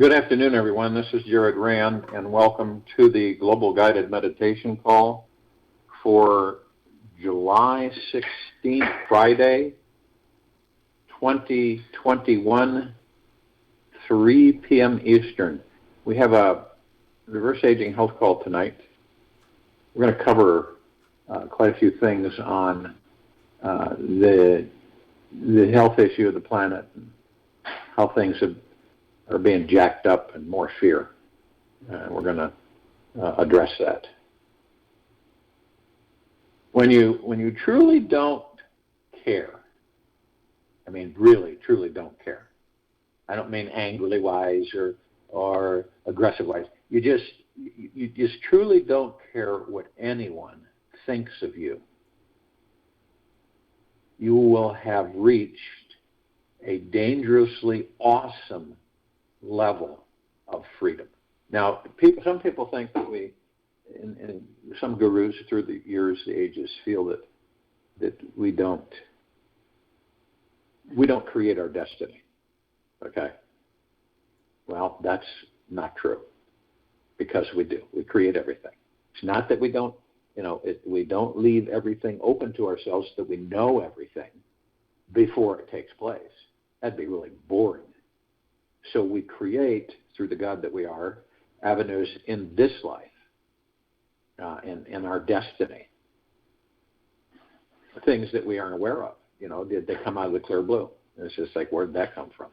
Good afternoon, everyone. This is Jared Rand, and welcome to the Global Guided Meditation Call for July 16th, Friday, 2021, 3 p.m. Eastern. We have a reverse aging health call tonight. We're going to cover quite a few things on the health issue of the planet, and how things are being jacked up and more fear. We're going to address that. When you truly don't care, I mean really, truly don't care. I don't mean angrily wise or aggressive wise. You just truly don't care what anyone thinks of you. You will have reached a dangerously awesome level of freedom. Now, some people think that we, and some gurus through the years, the ages, feel that we don't create our destiny. Okay. Well, that's not true, because we do. We create everything. It's not that we don't, we don't leave everything open to ourselves, that we know everything before it takes place. That'd be really boring. So we create, through the God that we are, avenues in this life, in our destiny. Things that we aren't aware of. Did they come out of the clear blue? And it's just like, where did that come from?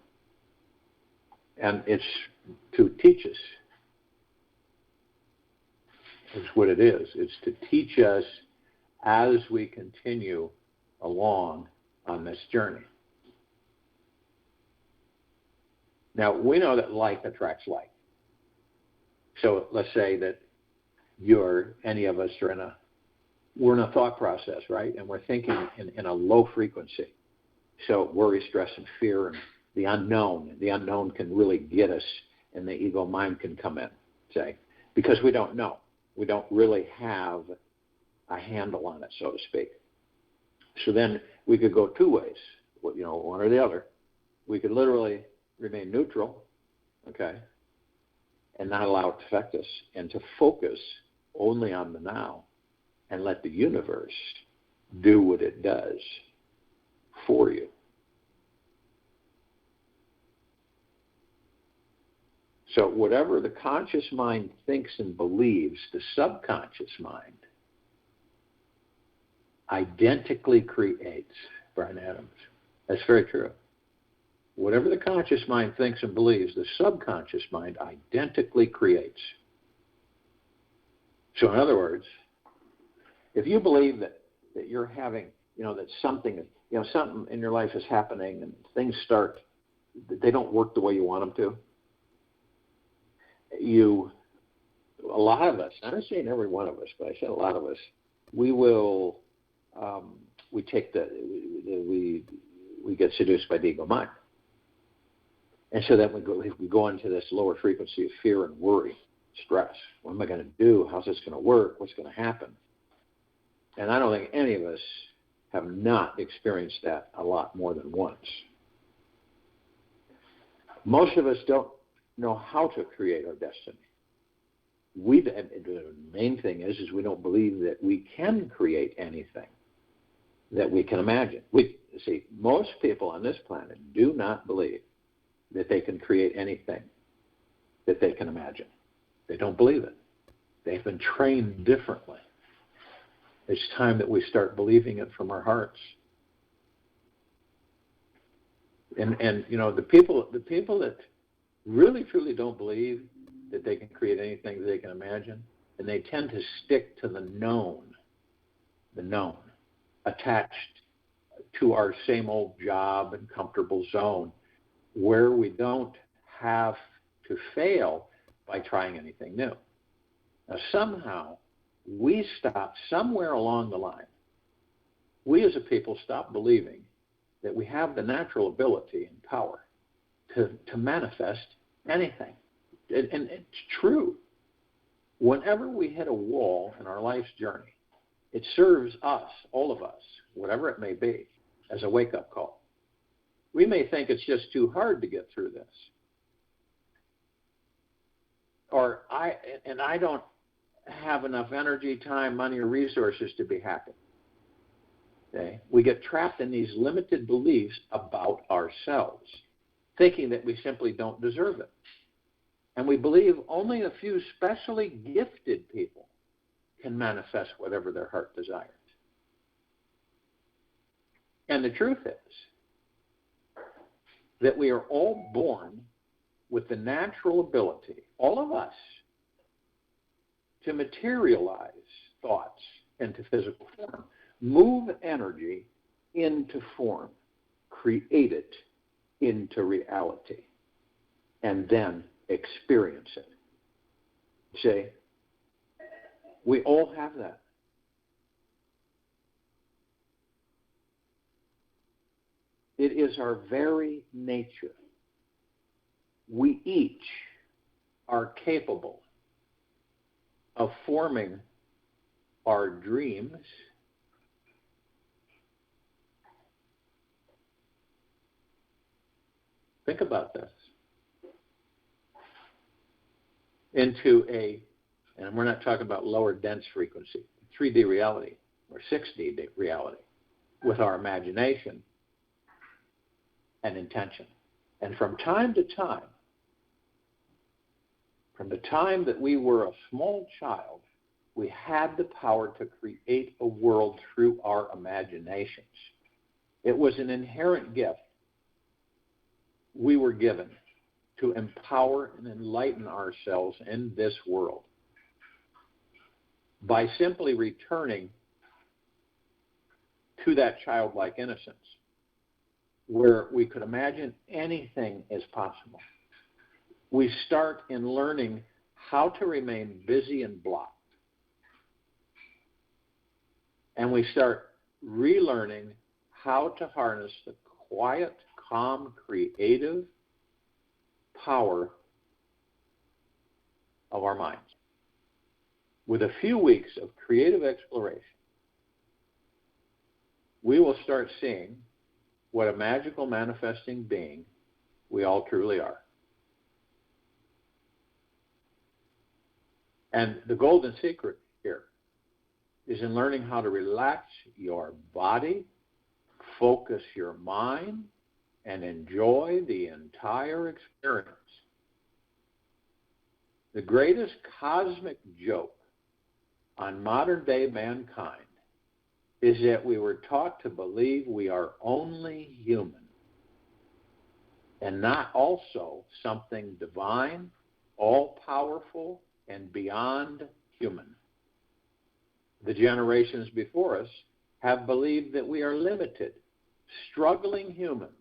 And it's to teach us. It's what it is. It's to teach us as we continue along on this journey. Now, we know that like attracts like. So let's say that any of us are we're in a thought process, right? And we're thinking in a low frequency. So worry, stress, and fear, and the unknown can really get us, and the ego mind can come in, say, because we don't know. We don't really have a handle on it, so to speak. So then we could go two ways, one or the other. We could literally remain neutral, okay, and not allow it to affect us, and to focus only on the now and let the universe do what it does for you. So whatever the conscious mind thinks and believes, the subconscious mind identically creates. Brian Adams. That's very true. Whatever the conscious mind thinks and believes, the subconscious mind identically creates. So in other words, if you believe that you're having, that something in your life is happening and things they don't work the way you want them to, a lot of us, I'm not saying every one of us, but I said a lot of us, we will, we get seduced by the ego mind. And so then we go into this lower frequency of fear and worry, stress. What am I going to do? How's this going to work? What's going to happen? And I don't think any of us have not experienced that a lot more than once. Most of us don't know how to create our destiny. The main thing is we don't believe that we can create anything that we can imagine. Most people on this planet do not believe that they can create anything that they can imagine. They don't believe it. They've been trained differently. It's time that we start believing it from our hearts. And the people that really truly don't believe that they can create anything that they can imagine, and they tend to stick to the known, attached to our same old job and comfortable zone, where we don't have to fail by trying anything new. Now, somehow, we stop somewhere along the line. We as a people stop believing that we have the natural ability and power to manifest anything. And it's true. Whenever we hit a wall in our life's journey, it serves us, all of us, whatever it may be, as a wake-up call. We may think it's just too hard to get through this. Or I don't have enough energy, time, money, or resources to be happy. Okay? We get trapped in these limited beliefs about ourselves, thinking that we simply don't deserve it. And we believe only a few specially gifted people can manifest whatever their heart desires. And the truth is that we are all born with the natural ability, all of us, to materialize thoughts into physical form, move energy into form, create it into reality, and then experience it. See, we all have that. It is our very nature. We each are capable of forming our dreams think about this, into and we're not talking about lower dense frequency, 3D reality or 6D reality, with our imagination and intention. And from time to time, from the time that we were a small child, we had the power to create a world through our imaginations. It was an inherent gift we were given to empower and enlighten ourselves in this world by simply returning to that childlike innocence, where we could imagine anything is possible. We start in learning how to remain busy and blocked. And we start relearning how to harness the quiet, calm, creative power of our minds. With a few weeks of creative exploration, we will start seeing what a magical manifesting being we all truly are. And the golden secret here is in learning how to relax your body, focus your mind, and enjoy the entire experience. The greatest cosmic joke on modern-day mankind is that we were taught to believe we are only human and not also something divine, all-powerful, and beyond human. The generations before us have believed that we are limited, struggling humans,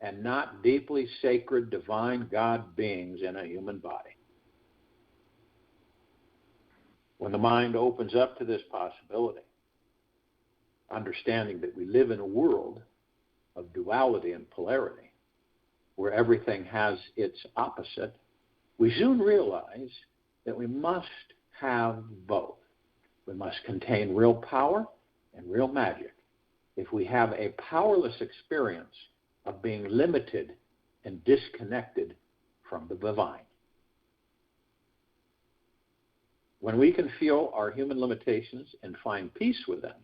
and not deeply sacred divine God beings in a human body. When the mind opens up to this possibility, understanding that we live in a world of duality and polarity, where everything has its opposite, we soon realize that we must have both. We must contain real power and real magic if we have a powerless experience of being limited and disconnected from the divine. When we can feel our human limitations and find peace with them,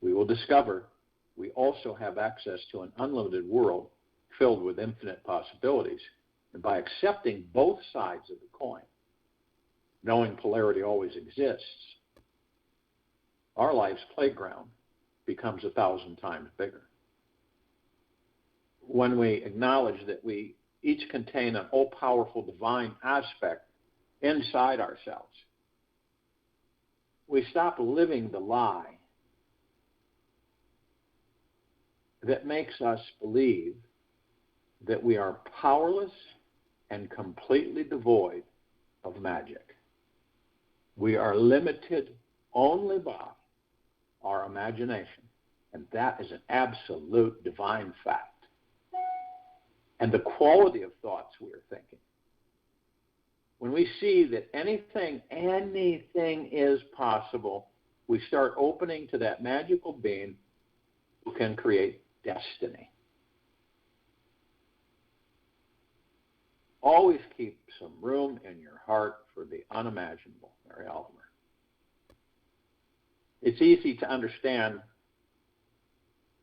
we will discover we also have access to an unlimited world filled with infinite possibilities. And by accepting both sides of the coin, knowing polarity always exists, our life's playground becomes 1,000 times bigger. When we acknowledge that we each contain an all-powerful divine aspect inside ourselves, we stop living the lie that makes us believe that we are powerless and completely devoid of magic. We are limited only by our imagination, and that is an absolute divine fact. And the quality of thoughts we are thinking. When we see that anything is possible, we start opening to that magical being who can create destiny. Always keep some room in your heart unimaginable, Mary Oliver. It's easy to understand,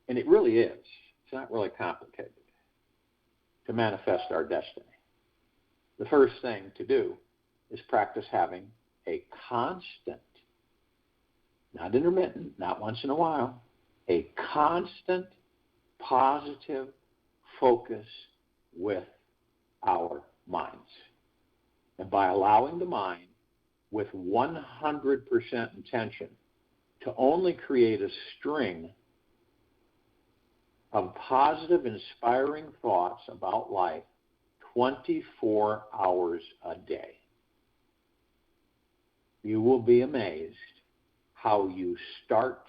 and it really is. It's not really complicated to manifest our destiny. The first thing to do is practice having a constant, not intermittent, not once in a while, a constant positive focus with our minds. And by allowing the mind with 100% intention to only create a string of positive, inspiring thoughts about life 24 hours a day, you will be amazed how you start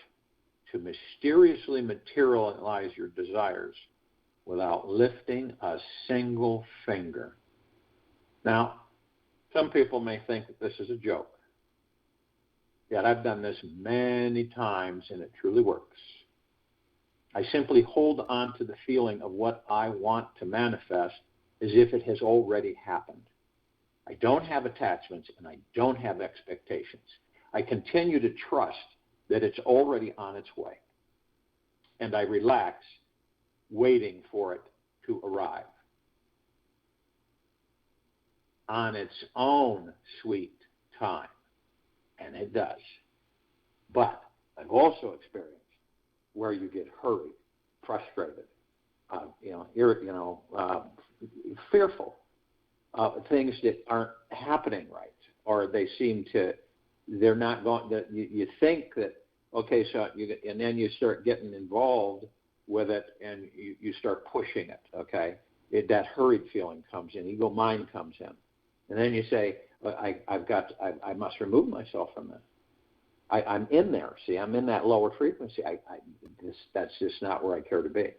to mysteriously materialize your desires without lifting a single finger. Now, some people may think that this is a joke. Yet I've done this many times, and it truly works. I simply hold on to the feeling of what I want to manifest as if it has already happened. I don't have attachments, and I don't have expectations. I continue to trust that it's already on its way. And I relax, waiting for it to arrive on its own sweet time. And it does. But I've also experienced where you get hurried, frustrated, fearful of things that aren't happening right, or they seem to, they're not going. You think that, okay, so and then you start getting involved with it, and you start pushing it. Okay, that hurried feeling comes in, ego mind comes in, and then you say, I must remove myself from this. I'm in there. See, I'm in that lower frequency. That's just not where I care to be.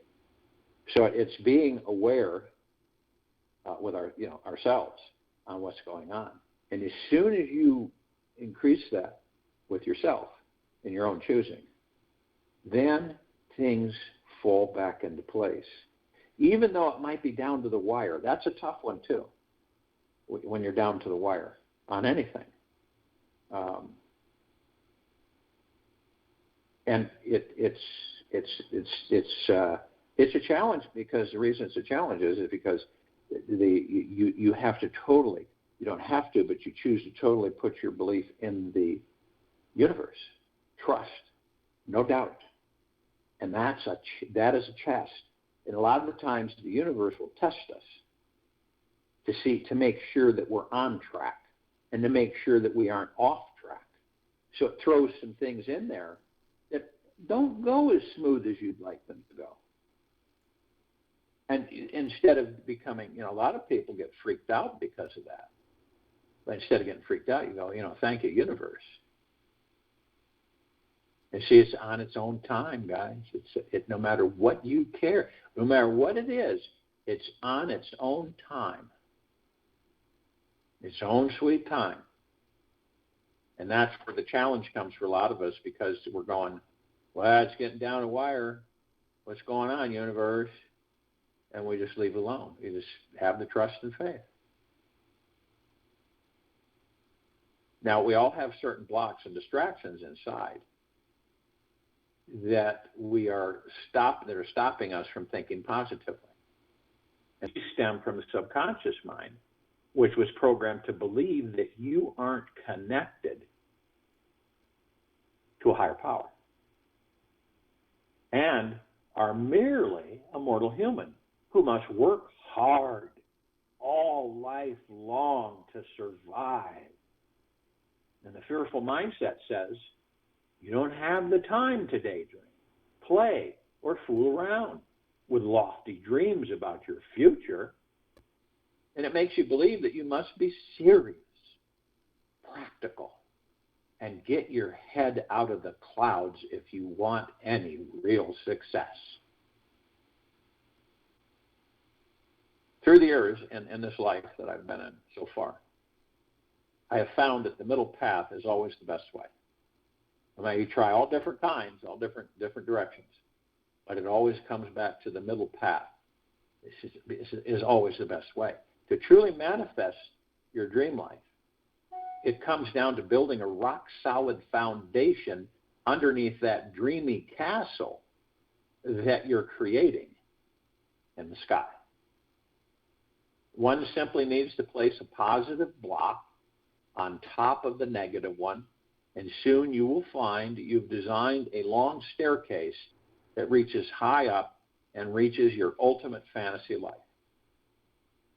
So it's being aware with ourselves on what's going on. And as soon as you increase that with yourself in your own choosing, then things fall back into place. Even though it might be down to the wire. That's a tough one too, when you're down to the wire on anything. And it's a challenge, because the reason it's a challenge is because you have to totally, you don't have to, but you choose to totally put your belief in the universe. Trust, no doubt. And that is a test. And a lot of the times the universe will test us to make sure that we're on track and to make sure that we aren't off track. So it throws some things in there that don't go as smooth as you'd like them to go. And instead of becoming, a lot of people get freaked out because of that. But instead of getting freaked out, you go, thank you, universe. And see, it's on its own time, guys. No matter what you care, no matter what it is, it's on its own time. Its own sweet time. And that's where the challenge comes for a lot of us, because we're going, well, it's getting down the wire. What's going on, universe? And we just leave it alone. You just have the trust and faith. Now, we all have certain blocks and distractions inside that that are stopping us from thinking positively. And these stem from the subconscious mind, which was programmed to believe that you aren't connected to a higher power and are merely a mortal human who must work hard all life long to survive. And the fearful mindset says, you don't have the time to daydream, play, or fool around with lofty dreams about your future. And it makes you believe that you must be serious, practical, and get your head out of the clouds if you want any real success. Through the years in this life that I've been in so far, I have found that the middle path is always the best way. I mean, you try all different kinds, all different directions, but it always comes back to the middle path. This is always the best way to truly manifest your dream life. it comes down to building a rock-solid foundation underneath that dreamy castle that you're creating in the sky. One simply needs to place a positive block on top of the negative one, and soon you will find you've designed a long staircase that reaches high up and reaches your ultimate fantasy life.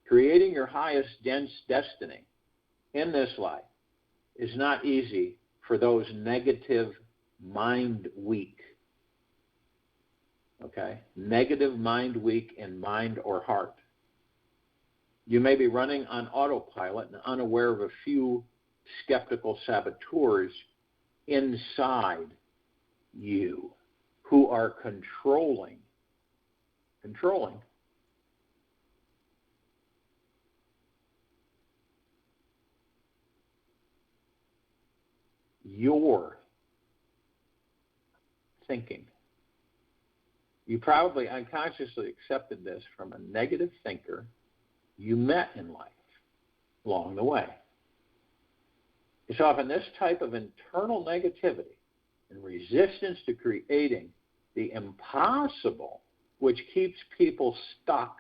Creating your highest dense destiny in this life is not easy for those negative mind weak. Okay? Negative mind weak in mind or heart. You may be running on autopilot and unaware of a few skeptical saboteurs inside you who are controlling your thinking. You probably unconsciously accepted this from a negative thinker you met in life along the way. It's often this type of internal negativity and resistance to creating the impossible which keeps people stuck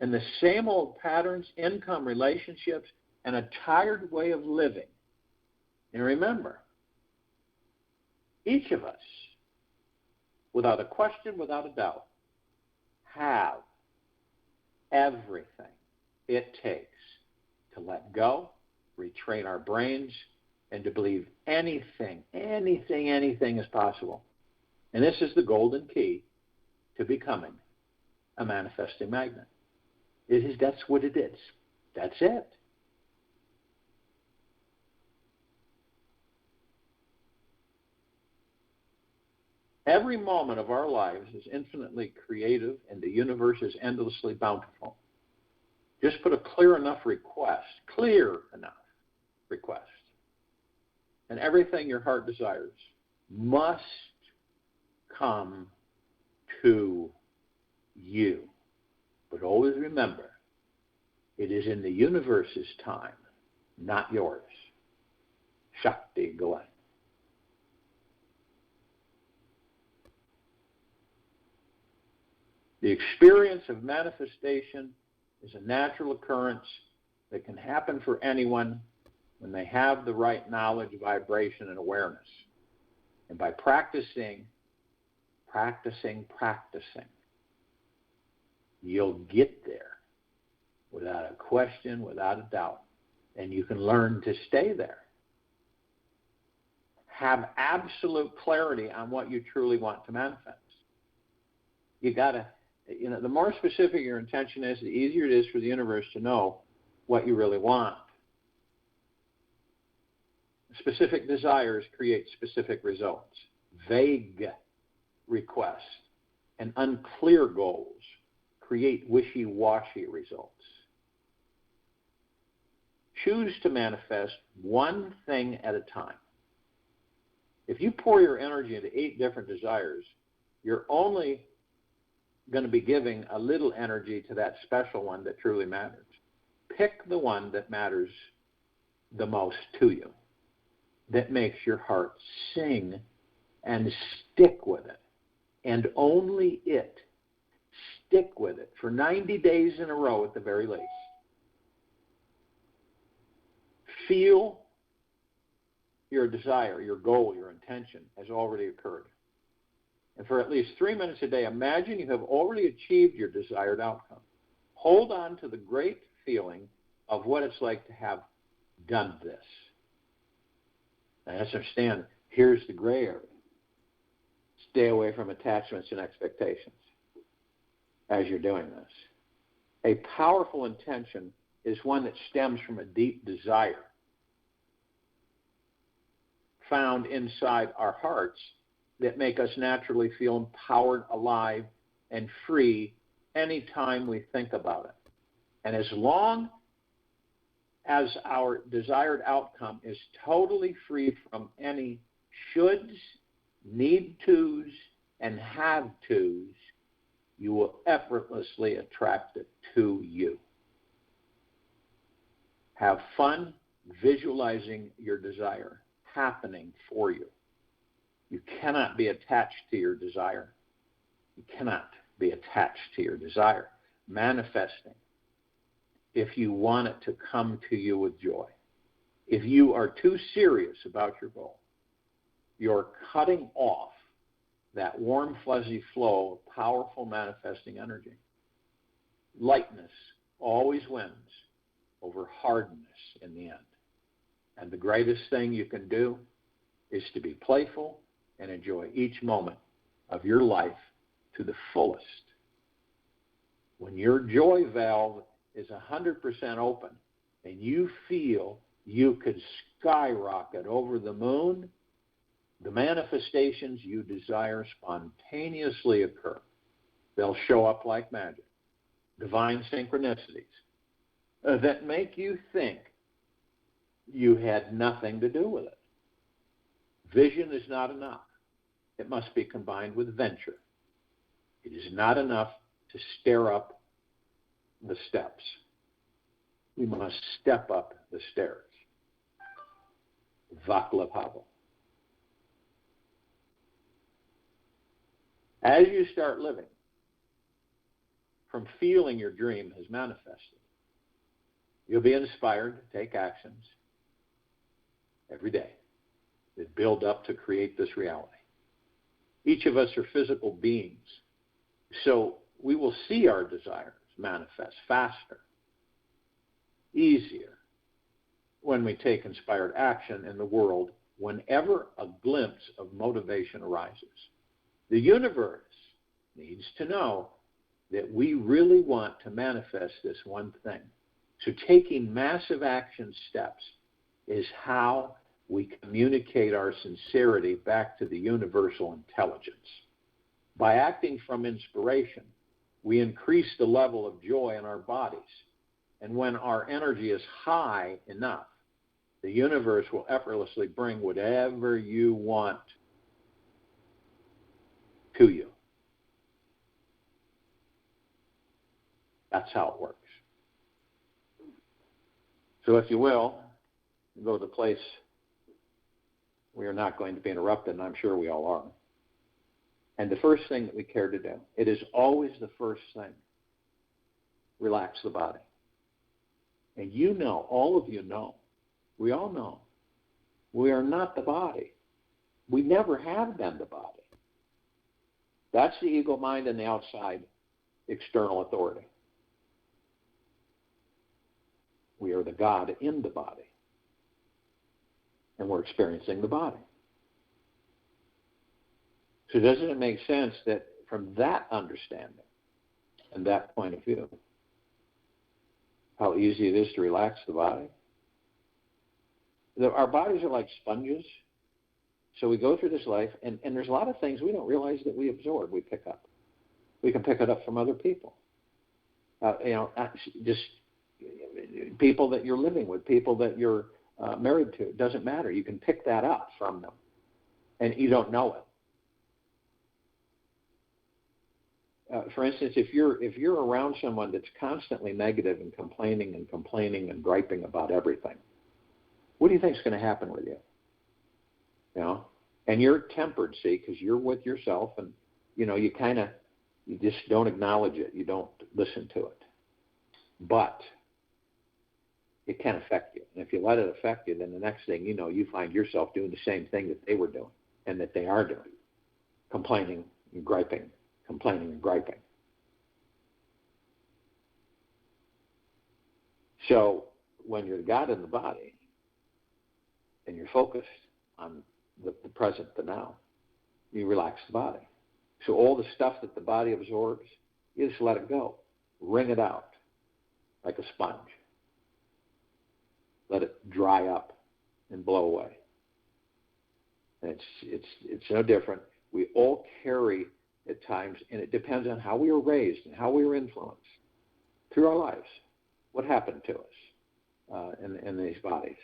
in the same old patterns, income, relationships, and a tired way of living. And remember, each of us, without a question, without a doubt, have everything it takes to let go, retrain our brains, and to believe anything is possible. And this is the golden key to becoming a manifesting magnet. That's what it is. That's it. Every moment of our lives is infinitely creative, and the universe is endlessly bountiful. Just put a clear enough request, and everything your heart desires must come to you. But always remember, it is in the universe's time, not yours. Shakti, go on. The experience of manifestation is a natural occurrence that can happen for anyone when they have the right knowledge, vibration, and awareness. And by practicing, you'll get there without a question, without a doubt. And you can learn to stay there. Have absolute clarity on what you truly want to manifest. You gotta, the more specific your intention is, the easier it is for the universe to know what you really want. Specific desires create specific results. Vague requests and unclear goals create wishy-washy results. Choose to manifest one thing at a time. If you pour your energy into 8 different desires, you're only going to be giving a little energy to that special one that truly matters. Pick the one that matters the most to you, that makes your heart sing, and stick with it. And only it. Stick with it for 90 days in a row at the very least. Feel your desire, your goal, your intention has already occurred. And for at least 3 minutes a day, imagine you have already achieved your desired outcome. Hold on to the great feeling of what it's like to have done this. And understand, here's the gray area. Stay away from attachments and expectations as you're doing this. A powerful intention is one that stems from a deep desire found inside our hearts that make us naturally feel empowered, alive, and free anytime we think about it. And as long as our desired outcome is totally free from any shoulds, need tos, and have tos, you will effortlessly attract it to you. Have fun, visualizing your desire happening for you. You cannot be attached to your desire. You cannot be attached to your desire. Manifesting, if you want it to come to you with joy. If you are too serious about your goal, you're cutting off that warm, fuzzy flow of powerful manifesting energy. Lightness always wins over hardness in the end. And the greatest thing you can do is to be playful and enjoy each moment of your life to the fullest. When your joy valve is 100% open and you feel you could skyrocket over the moon, the manifestations you desire spontaneously occur. They'll show up like magic. Divine synchronicities that make you think you had nothing to do with it. Vision is not enough. It must be combined with venture. It is not enough to stare up the steps. We must step up the stairs. Vakla Pavel. As you start living from feeling your dream has manifested, you'll be inspired to take actions every day that build up to create this reality. Each of us are physical beings, so we will see our desires manifest faster, easier, when we take inspired action in the world whenever a glimpse of motivation arises. The universe needs to know that we really want to manifest this one thing. So taking massive action steps is how we communicate our sincerity back to the universal intelligence. By acting from inspiration, we increase the level of joy in our bodies. And when our energy is high enough, the universe will effortlessly bring whatever you want to you. That's how it works. So if you will, go to the place we are not going to be interrupted, and I'm sure we all are. And the first thing that we care to do, it is always the first thing, relax the body. And you know, all of you know, we all know, we are not the body. We never have been the body. That's the ego mind and the outside external authority. We are the God in the body. And we're experiencing the body. So doesn't it make sense that from that understanding and that point of view, how easy it is to relax the body? Our bodies are like sponges. So we go through this life, and there's a lot of things we don't realize that we absorb, we pick up. We can pick it up from other people. Just people that you're living with, people that you're married to. It doesn't matter. You can pick that up from them, and you don't know it. For instance, if you're around someone that's constantly negative and complaining and griping about everything, what do you think is going to happen with you? You know, and you're tempered, see, because you're with yourself, and you just don't acknowledge it. You don't listen to it, but it can affect you. And if you let it affect you, then the next thing you know, you find yourself doing the same thing that they were doing and that they are doing, complaining and griping, complaining and griping. So when you're God in the body and you're focused on the present, the now, you relax the body. So all the stuff that the body absorbs, you just let it go. Wring it out like a sponge. Let it dry up and blow away. And it's no different. We all carry at times, and it depends on how we were raised and how we were influenced through our lives. What happened to us in these bodies?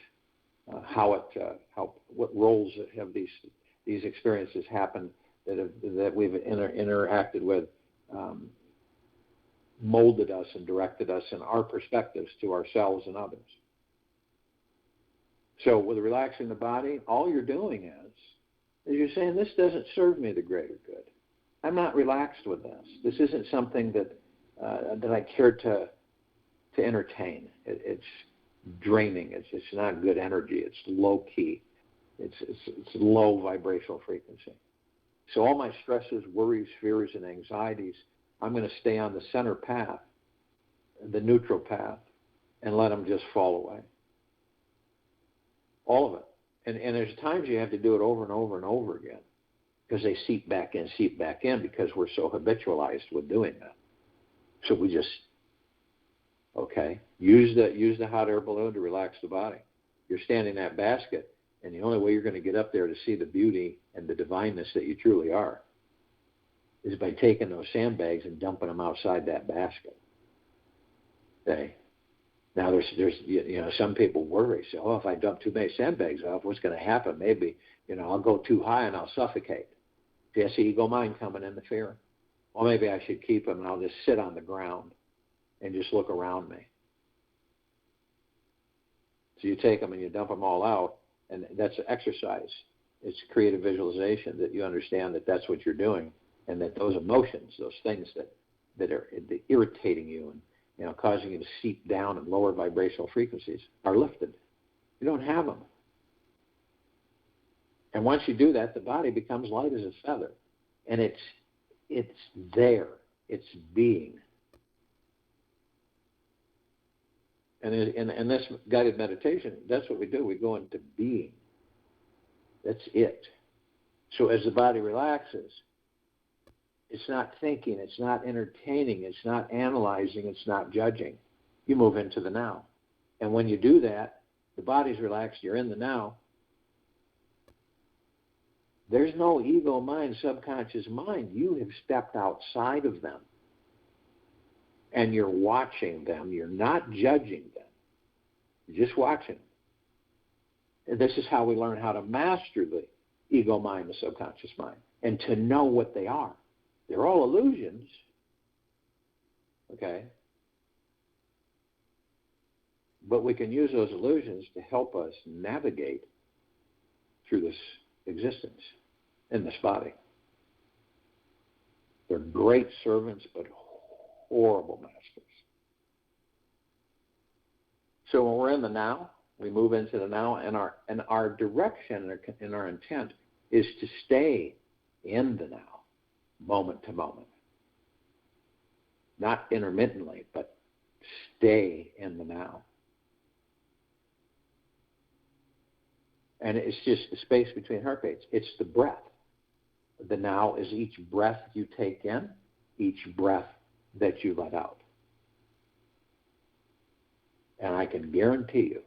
What roles have these experiences happened that we've interacted with, molded us and directed us in our perspectives to ourselves and others. So with relaxing the body, all you're doing is you're saying, this doesn't serve me the greater good. I'm not relaxed with this. This isn't something that I care to entertain. It's draining. It's not good energy. It's low key. It's low vibrational frequency. So all my stresses, worries, fears, and anxieties, I'm going to stay on the center path, the neutral path, and let them just fall away. All of it. And there's times you have to do it over and over and over again because they seep back in because we're so habitualized with doing that. So we just, use the hot air balloon to relax the body. You're standing in that basket, and the only way you're going to get up there to see the beauty and the divineness that you truly are is by taking those sandbags and dumping them outside that basket. Okay. Now there's some people worry, say, if I dump too many sandbags off, what's going to happen? Maybe, I'll go too high and I'll suffocate. See, that's the ego mind coming in, the fear. Well, maybe I should keep them and I'll just sit on the ground and just look around me. So you take them and you dump them all out, and that's an exercise. It's creative visualization that you understand that that's what you're doing, and that those emotions, those things that are irritating you and causing you to seep down at lower vibrational frequencies are lifted. You don't have them. And once you do that, the body becomes light as a feather. And it's there. It's being. And in this guided meditation, that's what we do. We go into being. That's it. So as the body relaxes, it's not thinking, it's not entertaining, it's not analyzing, it's not judging. You move into the now. And when you do that, the body's relaxed, you're in the now. There's no ego mind, subconscious mind. You have stepped outside of them. And you're watching them. You're not judging them. You're just watching. And this is how we learn how to master the ego mind, the subconscious mind, and to know what they are. They're all illusions, okay? But we can use those illusions to help us navigate through this existence in this body. They're great servants, but horrible masters. So when we're in the now, we move into the now, and our direction and our intent is to stay in the now. Moment to moment. Not intermittently, but stay in the now. And it's just the space between heartbeats. It's the breath. The now is each breath you take in, each breath that you let out. And I can guarantee you,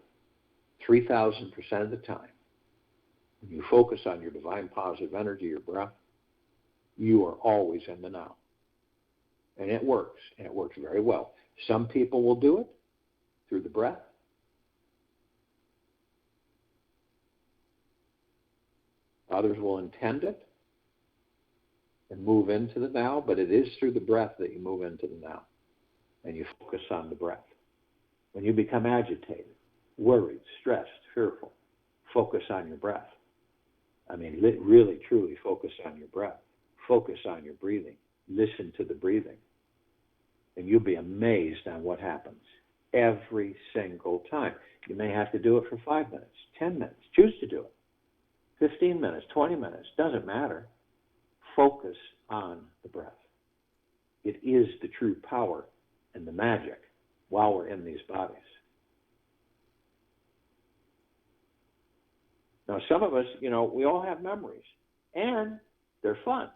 3,000% of the time, when you focus on your divine positive energy, your breath, you are always in the now. And it works very well. Some people will do it through the breath. Others will intend it and move into the now, but it is through the breath that you move into the now. And you focus on the breath. When you become agitated, worried, stressed, fearful, focus on your breath. I mean, really, truly focus on your breath. Focus on your breathing. Listen to the breathing. And you'll be amazed on what happens every single time. You may have to do it for 5 minutes, 10 minutes. Choose to do it. 15 minutes, 20 minutes, doesn't matter. Focus on the breath. It is the true power and the magic while we're in these bodies. Now, some of us, we all have memories, and they're fun.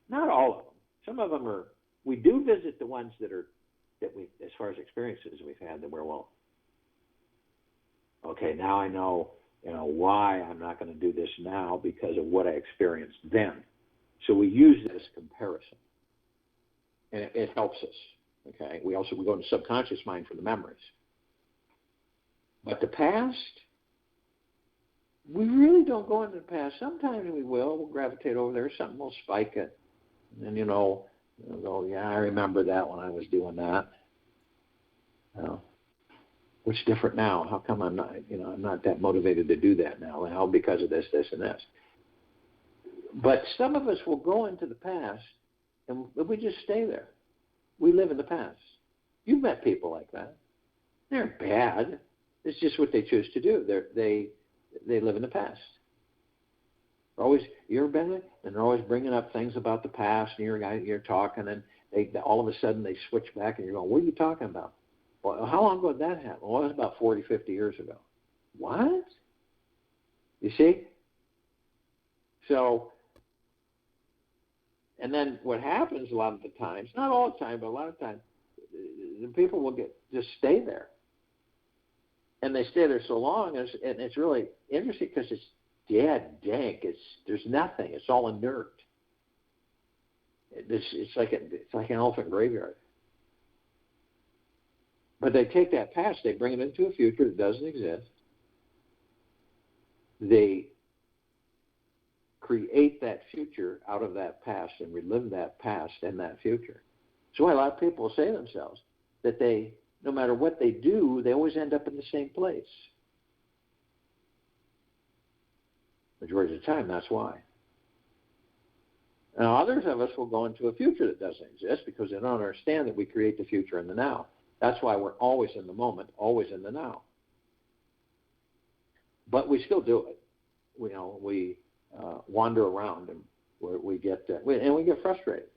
Not all of them. Some of them are, we do visit the ones that we, as far as experiences we've had, that we're, okay, now I know, why I'm not going to do this now because of what I experienced then. So we use this comparison, and it helps us, okay? We go into subconscious mind for the memories. But the past, we really don't go into the past. Sometimes we will. We'll gravitate over there. Something will spike it. And then, we'll go, yeah, I remember that when I was doing that. What's different now? How come I'm not that motivated to do that now? Well, because of this, this, and this. But some of us will go into the past, and we just stay there. We live in the past. You've met people like that. They're bad. It's just what they choose to do. They live in the past. You ever been there? And they're always bringing up things about the past, and you're talking, and all of a sudden they switch back, and you're going, what are you talking about? Well, how long ago did that happen? Well, it was about 40, 50 years ago. What? You see? So, and then what happens a lot of the times, not all the time, but a lot of times, the people will just stay there. And they stay there so long, and it's really interesting because it's dead, dank. There's nothing. It's all inert. It's like an elephant graveyard. But they take that past, they bring it into a future that doesn't exist. They create that future out of that past and relive that past and that future. So why a lot of people say to themselves that no matter what they do, they always end up in the same place. Majority of the time, that's why. Now, others of us will go into a future that doesn't exist because they don't understand that we create the future in the now. That's why we're always in the moment, always in the now. But we still do it. We wander around and we get frustrated.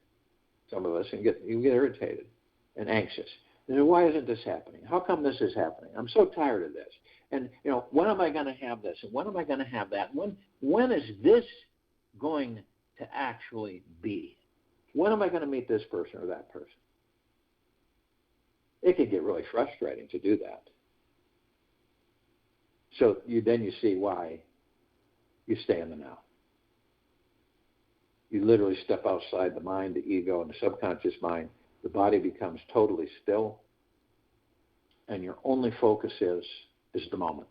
Some of us and get irritated and anxious. And why isn't this happening? How come this is happening? I'm so tired of this. And when am I going to have this? And when am I going to have that? When is this going to actually be? When am I going to meet this person or that person? It can get really frustrating to do that. So you see why you stay in the now. You literally step outside the mind, the ego, and the subconscious mind. The body becomes totally still, and your only focus is the moment.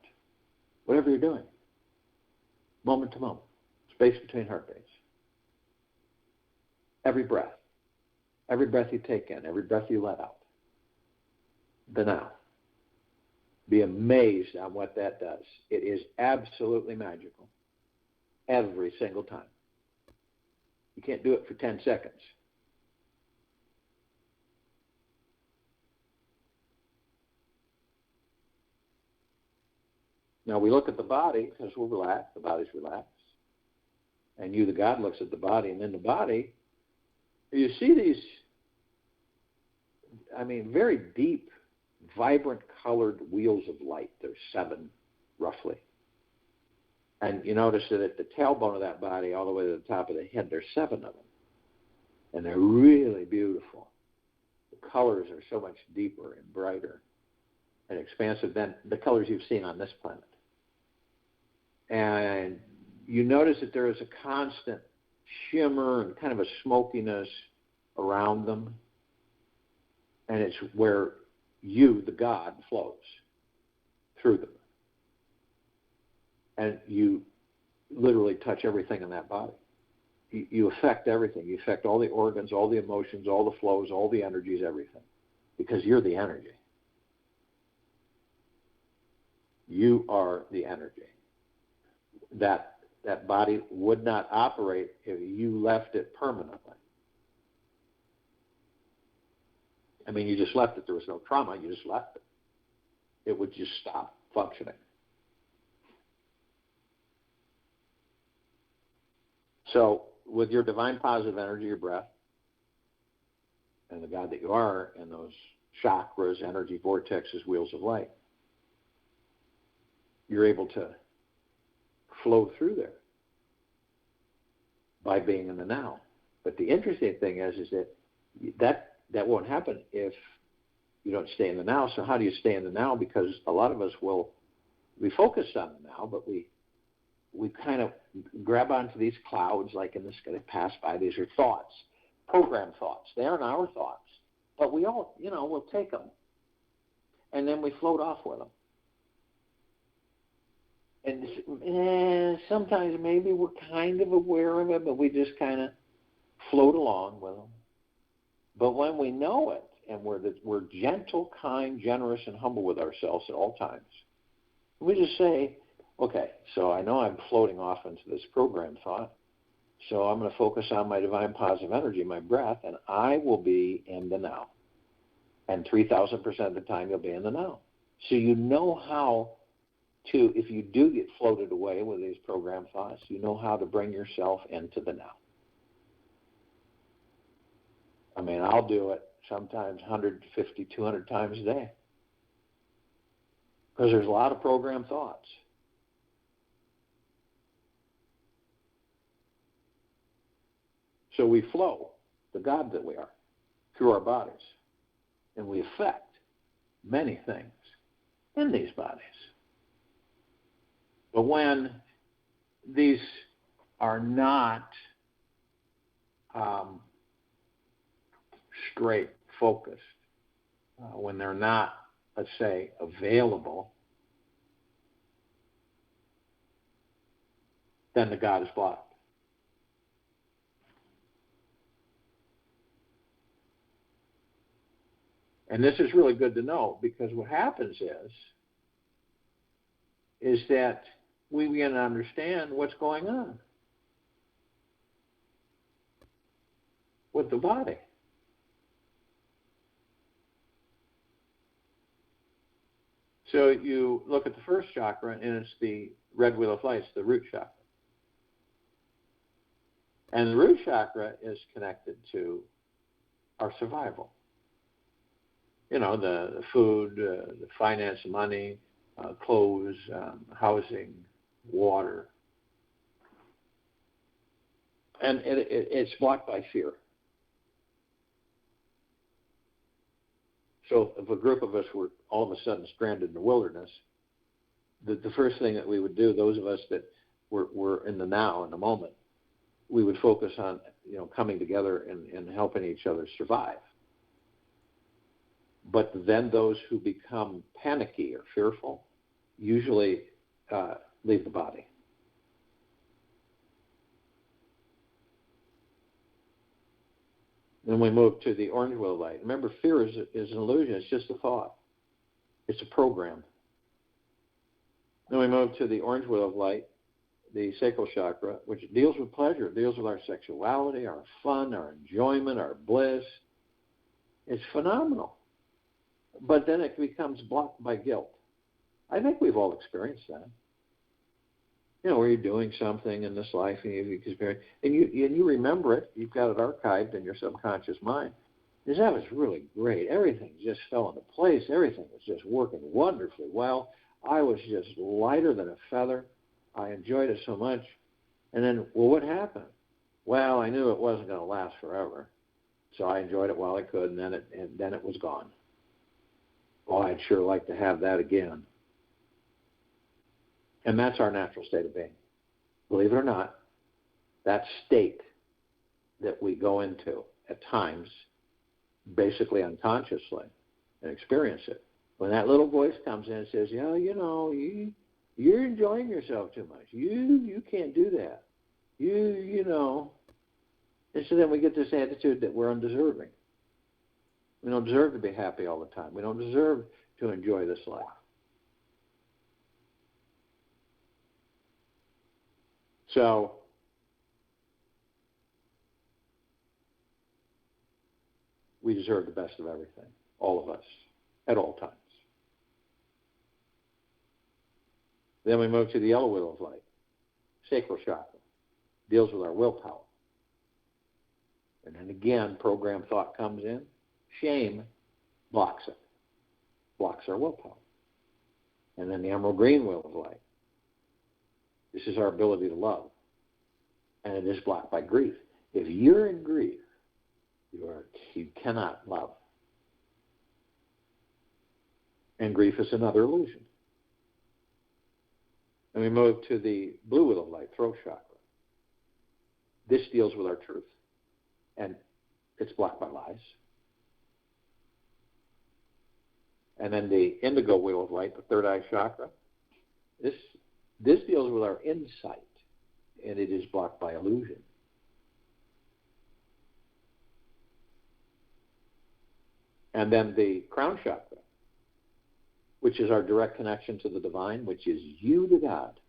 Whatever you're doing, moment to moment, space between heartbeats. Every breath you take in, every breath you let out. The now. Be amazed on what that does. It is absolutely magical. Every single time. You can't do it for 10 seconds. Now we look at the body because we're relaxed. The body's relaxed. And the God, looks at the body, and in the body, you see these, very deep, vibrant colored wheels of light. There's 7, roughly. And you notice that at the tailbone of that body, all the way to the top of the head, there's 7 of them. And they're really beautiful. The colors are so much deeper and brighter and expansive than the colors you've seen on this planet. And you notice that there is a constant shimmer and kind of a smokiness around them. And it's where the God, flows through them. And you literally touch everything in that body. You affect everything. You affect all the organs, all the emotions, all the flows, all the energies, everything. Because you're the energy. You are the energy. That body would not operate if you left it permanently. You just left it. There was no trauma. You just left it. It would just stop functioning. So with your divine positive energy, your breath, and the God that you are, and those chakras, energy vortexes, wheels of light, you're able to flow through there by being in the now. But the interesting thing is that won't happen if you don't stay in the now. So how do you stay in the now? Because a lot of us we focus on the now, but we kind of grab onto these clouds like in the sky that pass by. These are thoughts, programmed thoughts. They aren't our thoughts. But we all, we'll take them. And then we float off with them. And sometimes maybe we're kind of aware of it, but we just kind of float along with them. But when we know it, and we're gentle, kind, generous, and humble with ourselves at all times. We just say, okay, so I know I'm floating off into this program thought, so I'm going to focus on my divine positive energy, my breath, and I will be in the now. And 3,000% of the time you'll be in the now. So you know how to, if you do get floated away with these program thoughts, you know how to bring yourself into the now. I mean, I'll do it sometimes 150, 200 times a day. Because there's a lot of program thoughts. So we flow, the God that we are, through our bodies. And we affect many things in these bodies. But when these are not straight focused, when they're not, let's say, available, then the God is blocked. And this is really good to know, because what happens is that we begin to understand what's going on with the body. So you look at the first chakra, and it's the red wheel of light, the root chakra. And the root chakra is connected to our survival. You know, the food, the finance, money, clothes, housing, water. And it's blocked by fear. So if a group of us were all of a sudden stranded in the wilderness, the first thing that we would do, those of us that were in the now, in the moment, we would focus on, you know, coming together and helping each other survive. But then those who become panicky or fearful usually leave the body. Then we move to the orange wheel of light. Remember, fear is an illusion. It's just a thought. It's a program. Then we move to the orange wheel of light, the sacral chakra, which deals with pleasure. It deals with our sexuality, our fun, our enjoyment, our bliss. It's phenomenal. But then it becomes blocked by guilt. I think we've all experienced that. You know, where you're doing something in this life and you've experienced, and you remember it, you've got it archived in your subconscious mind. Because that was really great. Everything just fell into place. Everything was just working wonderfully well. I was just lighter than a feather. I enjoyed it so much. And then, well, what happened? Well, I knew it wasn't going to last forever. So I enjoyed it while I could, and then it was gone. Oh, I'd sure like to have that again. And that's our natural state of being. Believe it or not, that state that we go into at times, basically unconsciously, and experience it. When that little voice comes in and says, yeah, you know, you're enjoying yourself too much. You can't do that. You know. And so then we get this attitude that we're undeserving. We don't deserve to be happy all the time. We don't deserve to enjoy this life. So, we deserve the best of everything, all of us, at all times. Then we move to the yellow wheel of light, sacral chakra, deals with our willpower. And then again, program thought comes in. Shame blocks it, blocks our willpower. And then the emerald green wheel of light. This is our ability to love. And it is blocked by grief. If you're in grief, you cannot love. And grief is another illusion. And we move to the blue wheel of light, throat chakra. This deals with our truth. And it's blocked by lies. And then the indigo wheel of light, the third eye chakra. This deals with our insight, and it is blocked by illusion. And then the crown chakra, which is our direct connection to the divine, which is you, the God,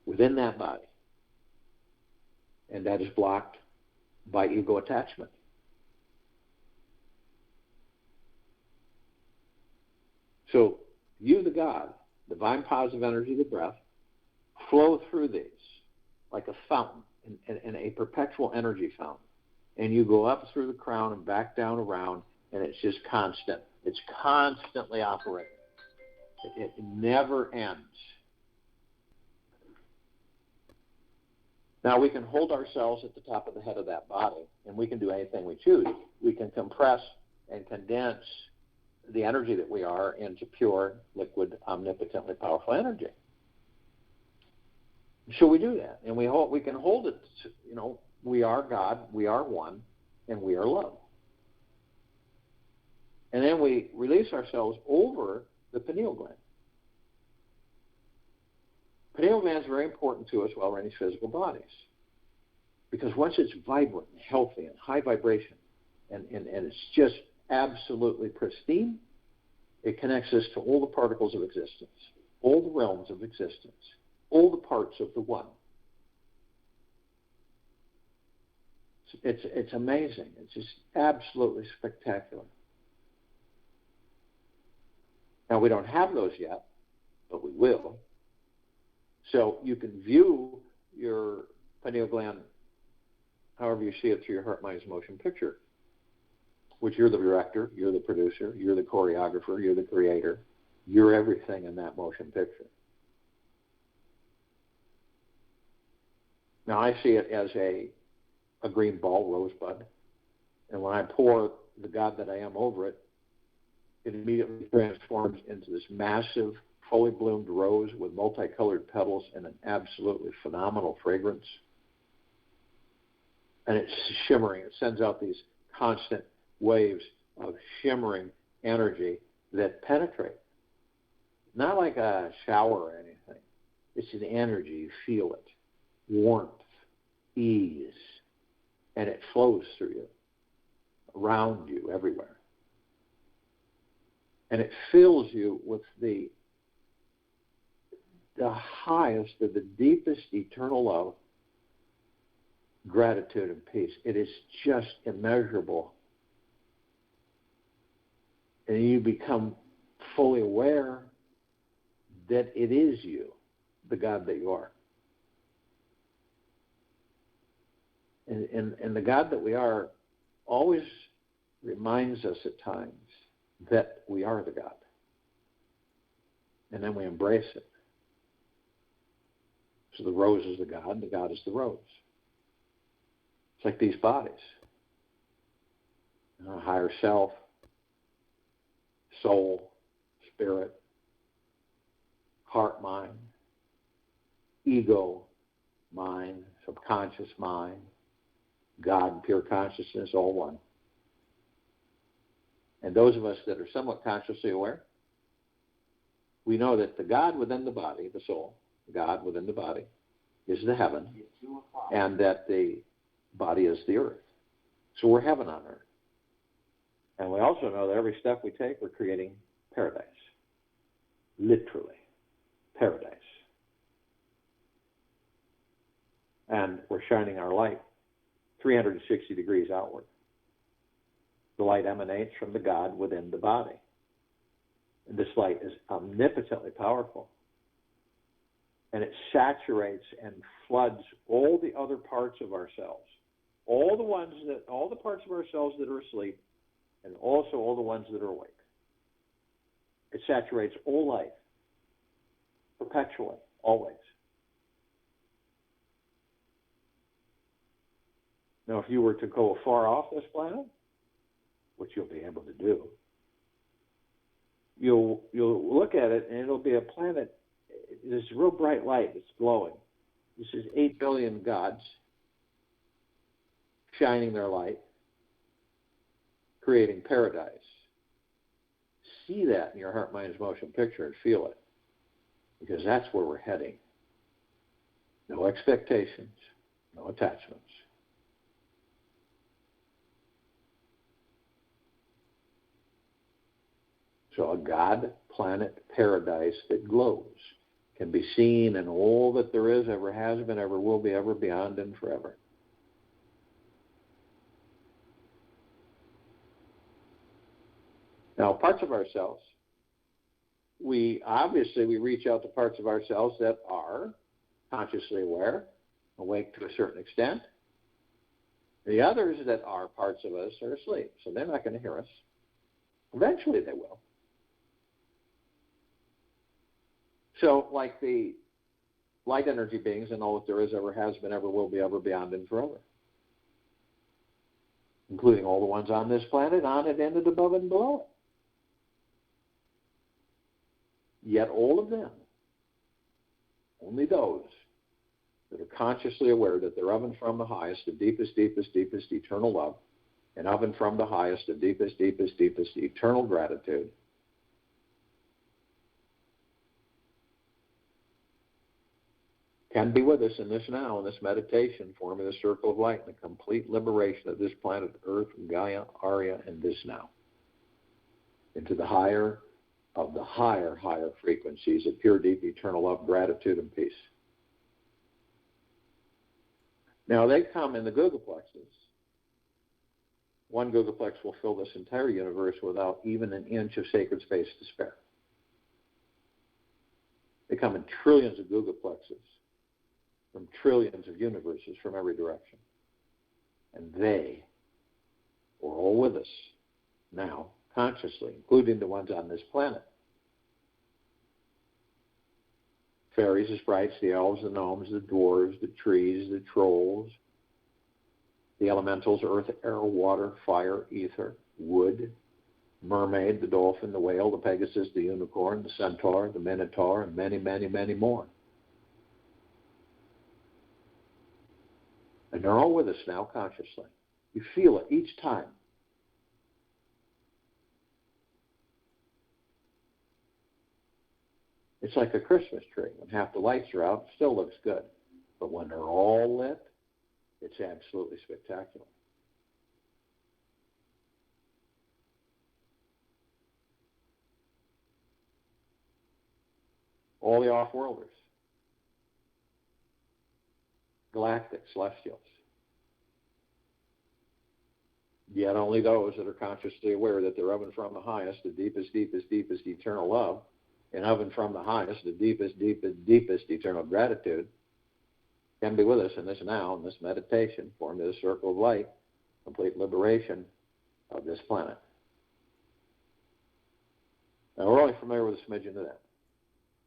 within that body. And that is blocked by ego attachment. So you, the God, divine positive energy, the breath, flow through these like a fountain, in a perpetual energy fountain. And you go up through the crown and back down around, and it's just constant. It's constantly operating. It never ends. Now, we can hold ourselves at the top of the head of that body, and we can do anything we choose. We can compress and condense the energy that we are into pure, liquid, omnipotently powerful energy. So we do that, and we can hold it. We are God, we are one, and we are love. And then we release ourselves over the pineal gland. Pineal gland is very important to us while we're in these physical bodies, because once it's vibrant and healthy and high vibration, and it's just absolutely pristine, it connects us to all the particles of existence, all the realms of existence, all the parts of the one. It's amazing. It's just absolutely spectacular. Now, we don't have those yet, but we will. So you can view your pineal gland however you see it through your heart, mind, motion picture, which you're the director, you're the producer, you're the choreographer, you're the creator. You're everything in that motion picture. Now, I see it as a green ball, rosebud. And when I pour the God that I am over it, it immediately transforms into this massive, fully bloomed rose with multicolored petals and an absolutely phenomenal fragrance. And it's shimmering. It sends out these constant waves of shimmering energy that penetrate. Not like a shower or anything. It's an energy. You feel it. Warmth, ease. And it flows through you, around you, everywhere. And it fills you with the highest, of the deepest eternal love, gratitude, and peace. It is just immeasurable. And you become fully aware that it is you, the God that you are. And the God that we are always reminds us at times that we are the God. And then we embrace it. So the rose is the God is the rose. It's like these bodies. Higher self, soul, spirit, heart, mind, ego, mind, subconscious mind, God, pure consciousness, all one. And those of us that are somewhat consciously aware, we know that the God within the body, the soul, God within the body, is the heaven, and that the body is the earth. So we're heaven on earth. And we also know that every step we take, we're creating paradise. Literally, paradise. And we're shining our light 360 degrees outward. The light emanates from the God within the body. And this light is omnipotently powerful. And it saturates and floods all the other parts of ourselves. All the parts of ourselves that are asleep, and also all the ones that are awake. It saturates all life, perpetually, always. Now, if you were to go far off this planet, which you'll be able to do, you'll look at it, and it'll be a planet, this real bright light that's glowing. This is 8 billion gods shining their light, creating paradise. See that in your heart, mind, motion picture and feel it, because that's where we're heading. No expectations, no attachments. So a God planet paradise that glows can be seen in all that there is, ever has been, ever will be, ever beyond, and forever. Now, parts of ourselves, we reach out to parts of ourselves that are consciously aware, awake to a certain extent. The others that are parts of us are asleep, so they're not going to hear us. Eventually they will. So, like the light energy beings and all that there is, ever has been, ever will be, ever beyond, and forever, including all the ones on this planet, on it, in it, above it, and below it. Yet all of them, only those that are consciously aware that they're of and from the highest, the deepest, deepest, deepest eternal love, and of and from the highest, the deepest, deepest, deepest eternal gratitude, can be with us in this now, in this meditation, forming the circle of light, and the complete liberation of this planet Earth, Gaia, Arya, and this now, into the higher of the higher frequencies of pure, deep, eternal love, gratitude, and peace. Now, they come in the Gogoplexes. One Gogoplex will fill this entire universe without even an inch of sacred space to spare. They come in trillions of Gogoplexes from trillions of universes from every direction. And they are all with us now, consciously, including the ones on this planet. Fairies, the sprites, the elves, the gnomes, the dwarves, the trees, the trolls, the elementals, earth, air, water, fire, ether, wood, mermaid, the dolphin, the whale, the pegasus, the unicorn, the centaur, the minotaur, and many, many, many more. And they're all with us now consciously. You feel it each time. It's like a Christmas tree. When half the lights are out, it still looks good. But when they're all lit, it's absolutely spectacular. All the offworlders, galactic celestials, yet only those that are consciously aware that they're of and from the highest, the deepest, deepest, deepest eternal love, and of and from the highest, the deepest, deepest, deepest eternal gratitude, can be with us in this now, in this meditation, forming the circle of light, complete liberation of this planet. Now, we're only familiar with a smidgen of that.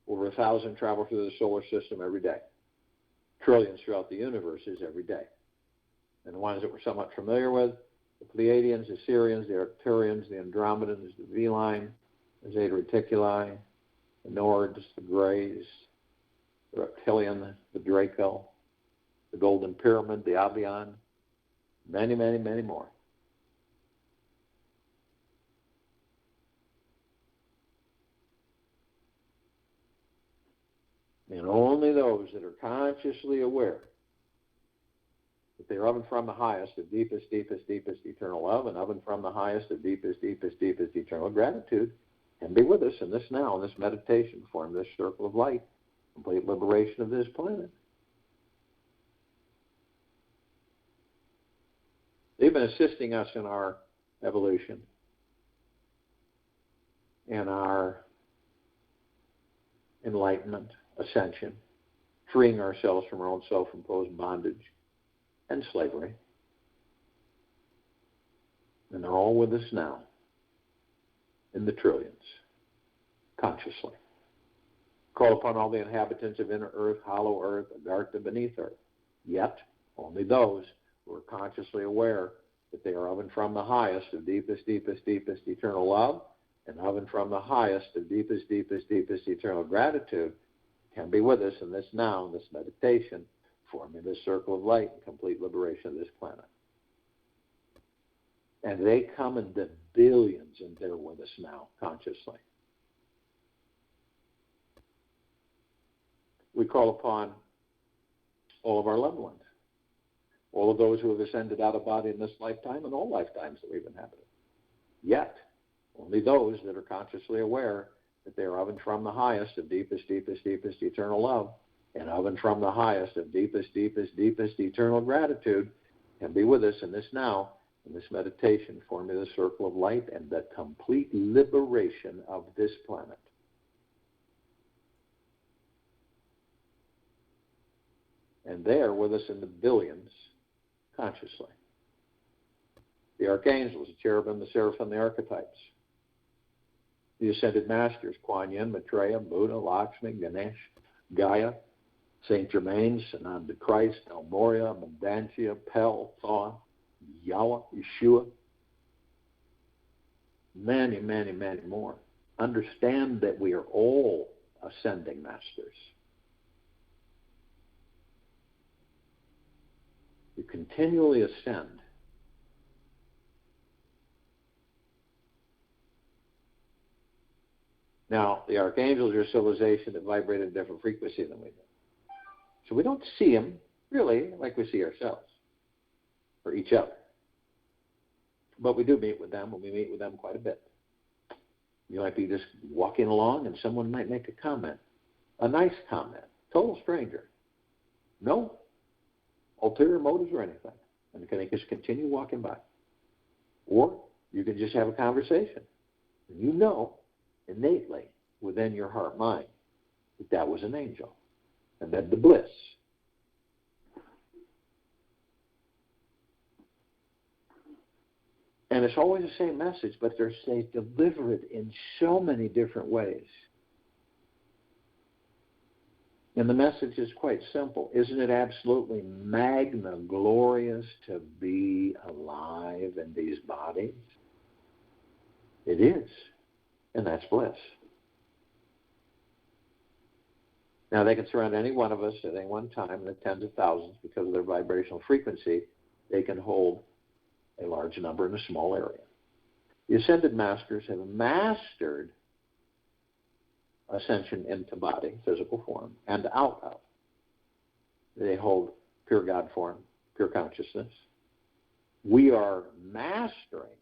Over 1,000 travel through the solar system every day. Trillions throughout the universes every day. And the ones that we're somewhat familiar with, the Pleiadians, the Sirians, the Arcturians, the Andromedans, the V-Line, the Zeta Reticuli, the Nords, the Greys, the Reptilian, the Draco, the Golden Pyramid, the Avian, many, many, many more. And only those that are consciously aware that they are of and from the highest, the deepest, deepest, deepest eternal love, and of and from the highest, the deepest, deepest, deepest eternal gratitude, can be with us in this now, in this meditation, form this circle of light, complete liberation of this planet. They've been assisting us in our evolution, in our enlightenment, ascension, freeing ourselves from our own self-imposed bondage and slavery. And they're all with us now, in the trillions, consciously. Call upon all the inhabitants of inner earth, hollow earth, Agartha, beneath earth. Yet, only those who are consciously aware that they are of and from the highest, the deepest, deepest, deepest eternal love, and of and from the highest, the deepest, deepest, deepest eternal gratitude, can be with us in this now, in this meditation, forming this circle of light and complete liberation of this planet. And they come in the billions, and they're with us now, consciously. We call upon all of our loved ones, all of those who have ascended out of body in this lifetime and all lifetimes that we've inhabited. Yet, Only those that are consciously aware that they are of and from the highest of deepest, deepest, deepest eternal love, and of and from the highest of deepest, deepest, deepest eternal gratitude can be with us in this now, in this meditation, forming the circle of light and the complete liberation of this planet. And they are with us in the billions consciously. The archangels, the cherubim, the seraphim, the archetypes. The ascended masters, Kuan Yin, Maitreya, Buddha, Lakshmi, Ganesh, Gaia, Saint Germain, Sananda Christ, El Moria, Mandantia, Pel, Thoth, Yahweh, Yeshua, many, many, many more. Understand that we are all ascending masters. You continually ascend. Now, the archangels are a civilization that vibrate at a different frequency than we do. So we don't see them, really, like we see ourselves or each other. But we do meet with them, and we meet with them quite a bit. You might be just walking along, and someone might make a comment, a nice comment, total stranger. No ulterior motives or anything. And they just continue walking by. Or you can just have a conversation. And you know innately within your heart mind that that was an angel and that the bliss. And it's always the same message, but they deliver it in so many different ways. And the message is quite simple. Isn't it absolutely magna glorious to be alive in these bodies? It is. And that's bliss. Now, they can surround any one of us at any one time in the tens of thousands because of their vibrational frequency. They can hold a large number in a small area. The ascended masters have mastered ascension into body, physical form, and out of. They hold pure God form, pure consciousness. We are mastering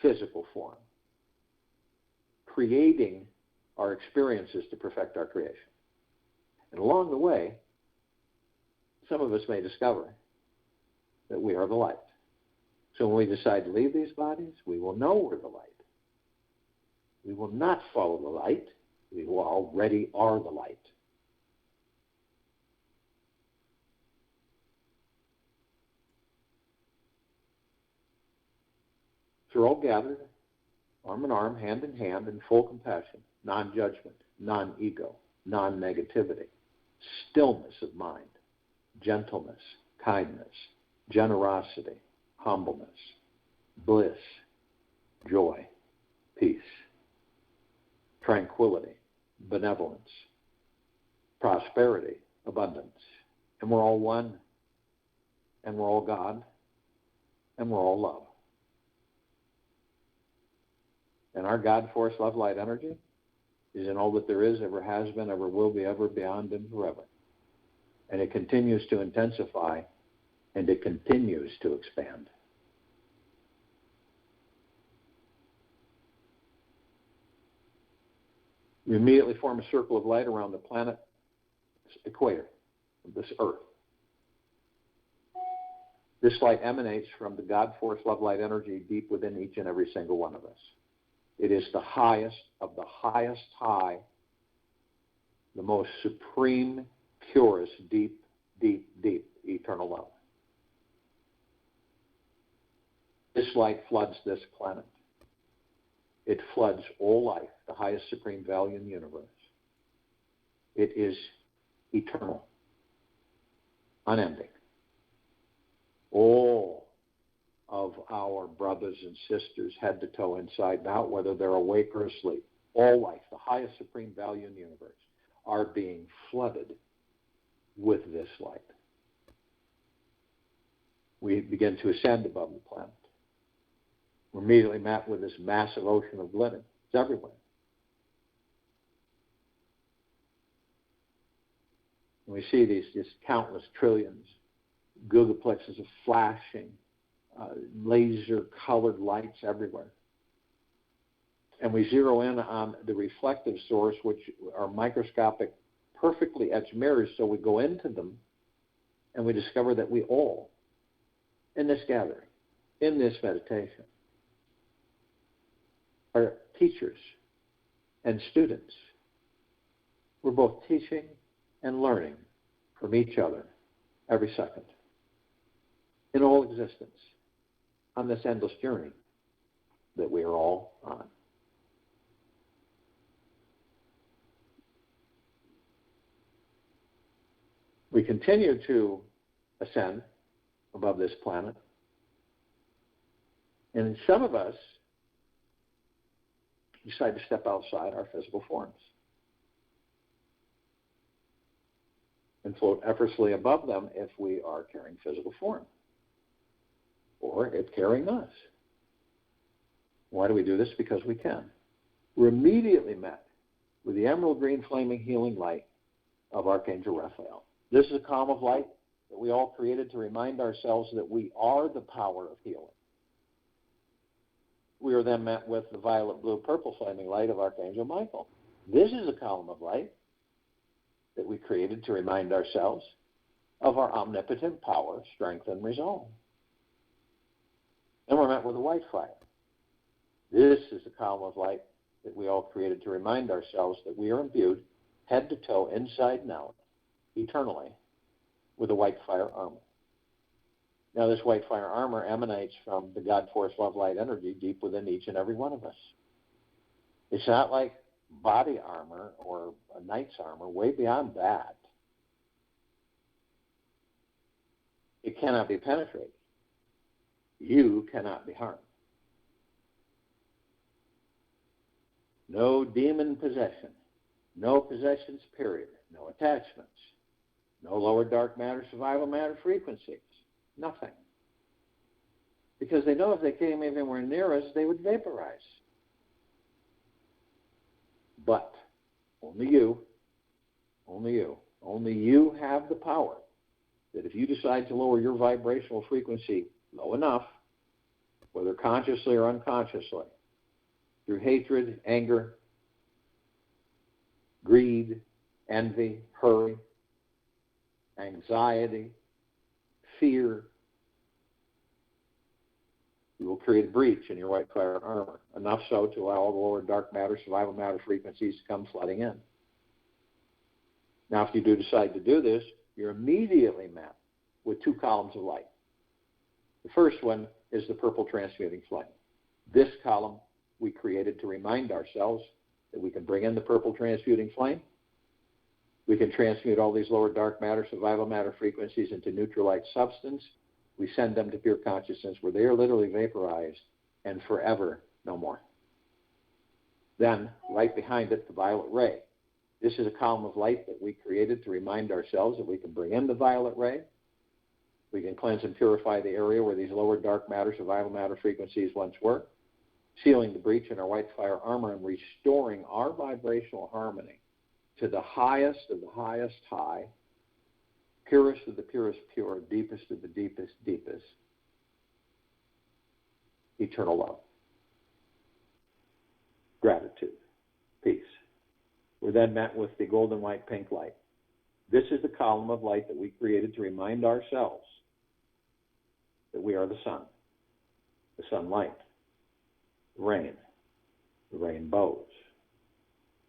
physical form, creating our experiences to perfect our creation. And along the way, some of us may discover that we are the light. So when we decide to leave these bodies, we will know we're the light. We will not follow the light. We already are the light. So we're all gathered, arm in arm, hand in hand, in full compassion, non-judgment, non-ego, non-negativity, stillness of mind, gentleness, kindness, generosity, humbleness, bliss, joy, peace, tranquility, benevolence, prosperity, abundance. And we're all one, and we're all God, and we're all love. And our God, force, love, light, energy is in all that there is, ever has been, ever will be, ever, beyond, and forever. And it continues to intensify, and it continues to expand. We immediately form a circle of light around the planet's equator, this Earth. This light emanates from the God, force, love, light, energy deep within each and every single one of us. It is the highest of the highest high, the most supreme, purest, deep, deep, deep eternal love. This light floods this planet. It floods all life, the highest supreme value in the universe. It is eternal, unending. All of our brothers and sisters, head to toe, inside and out, whether they're awake or asleep, all life, the highest supreme value in the universe, are being flooded with this light. We begin to ascend above the planet. We're immediately met with this massive ocean of glitter. It's everywhere. And we see these just countless trillions, gigaplexes of flashing, laser-colored lights everywhere. and we zero in on the reflective source, which are microscopic, perfectly etched mirrors, so we go into them and we discover that we all, in this gathering, in this meditation, are teachers and students. We're both teaching and learning from each other every second, in all existence, on this endless journey that we are all on. We continue to ascend above this planet, and some of us decide to step outside our physical forms and float effortlessly above them if we are carrying physical form, or if carrying us. Why do we do this? Because we can. We're immediately met with the emerald green flaming healing light of Archangel Raphael. This is a column of light that we all created to remind ourselves that we are the power of healing. We are then met with the violet, blue, purple flaming light of Archangel Michael. This is a column of light that we created to remind ourselves of our omnipotent power, strength, and resolve. And we're met with a white fire. This is the column of light that we all created to remind ourselves that we are imbued head to toe, inside and out, eternally, with a white fire armor. Now, this white fire armor emanates from the God Force Love Light energy deep within each and every one of us. It's not like body armor or a knight's armor. Way beyond that. It cannot be penetrated. You cannot be harmed. No demon possession. No possessions, period. No attachments. No lower dark matter, survival matter frequencies. Nothing. Because they know if they came anywhere near us, they would vaporize. But only you have the power that if you decide to lower your vibrational frequency low enough, whether consciously or unconsciously, through hatred, anger, greed, envy, hurry, anxiety, fear, you will create a breach in your white fire armor, enough so to allow all the lower dark matter, survival matter frequencies to come flooding in. Now, if you do decide to do this, you're immediately met with two columns of light. The first one is the purple transmuting flame. This column we created to remind ourselves that we can bring in the purple transmuting flame. We can transmute all these lower dark matter, survival matter frequencies into neutral light substance. We send them to pure consciousness where they are literally vaporized and forever no more. Then, right behind it, the violet ray. This is a column of light that we created to remind ourselves that we can bring in the violet ray. We can cleanse and purify the area where these lower dark matter, survival matter frequencies once were, sealing the breach in our white fire armor and restoring our vibrational harmony to the highest of the highest high, purest of the purest pure, deepest of the deepest deepest, eternal love, gratitude, peace. We're then met with the golden white pink light. This is the column of light that we created to remind ourselves that we are the sun, the sunlight, the rainbows,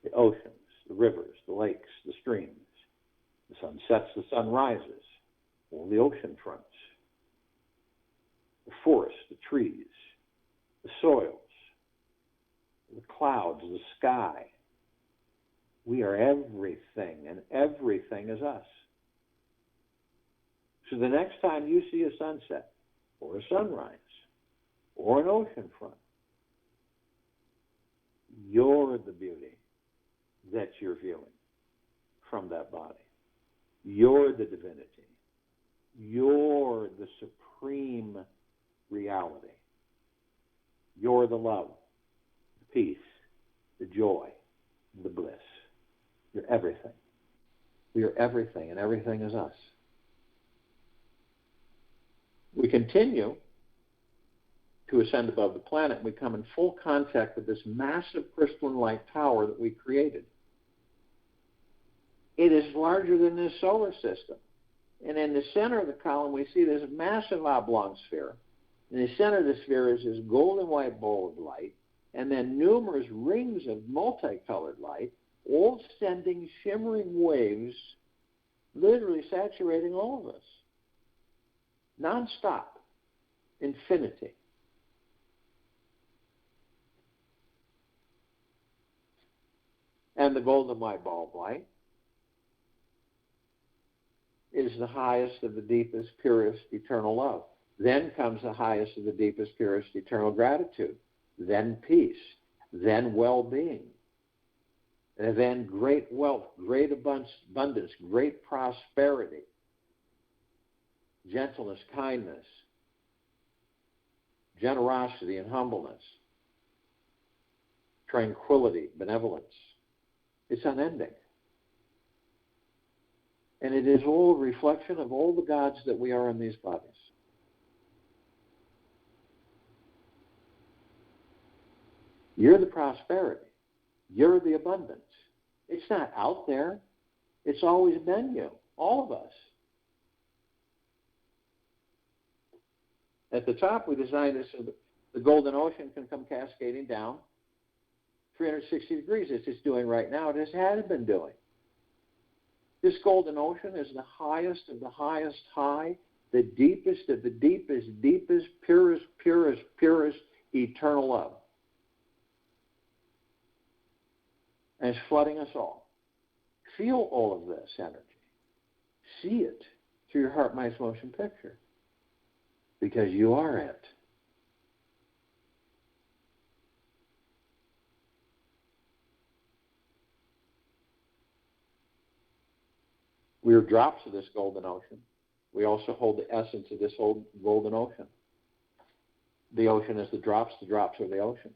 the oceans, the rivers, the lakes, the streams. The sun sets, the sun rises, all the ocean fronts, the forests, the trees, the soils, the clouds, the sky. We are everything, and everything is us. So the next time you see a sunset, or a sunrise, or an ocean front, you're the beauty that you're feeling from that body. You're the divinity. You're the supreme reality. You're the love, the peace, the joy, the bliss. You're everything. We are everything, and everything is us. We continue to ascend above the planet, we come in full contact with this massive crystalline light tower that we created. It is larger than this solar system. And in the center of the column, we see this massive oblong sphere. In the center of the sphere is this golden white ball of light, and then numerous rings of multicolored light, all sending shimmering waves, literally saturating all of us. Non-stop. Infinity. And the golden white ball of light is the highest of the deepest, purest, eternal love. Then comes the highest of the deepest, purest, eternal gratitude. Then peace. Then well-being. And then great wealth, great abundance, great prosperity, gentleness, kindness, generosity and humbleness, tranquility, benevolence. It's unending. And it is all a reflection of all the gods that we are in these bodies. You're the prosperity. You're the abundance. It's not out there. It's always been you, all of us. At the top, we designed this so that the golden ocean can come cascading down 360 degrees, as it's doing right now. It has been doing. This golden ocean is the highest of the highest high, the deepest of the deepest, deepest, purest, purest, purest, eternal love. And it's flooding us all. Feel all of this energy. See it through your heart, mind, motion picture. Because you are it. We are drops of this golden ocean. We also hold the essence of this whole golden ocean. The ocean is the drops of the ocean.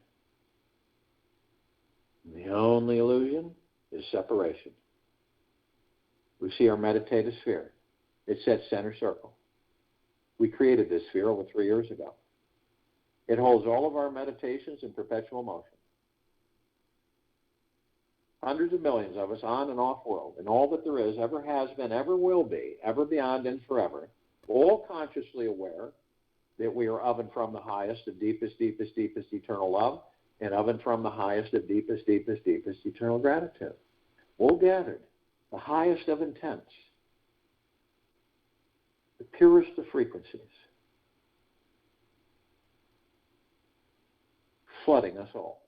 The only illusion is separation. We see our meditative sphere. It's that center circle. We created this sphere over 3 years ago. It holds all of our meditations in perpetual motion. Hundreds of millions of us on and off world, and all that there is, ever has been, ever will be, ever beyond and forever, all consciously aware that we are of and from the highest of deepest, deepest, deepest eternal love, and of and from the highest of deepest, deepest, deepest eternal gratitude. All gathered, the highest of intents, the purest of frequencies, flooding us all.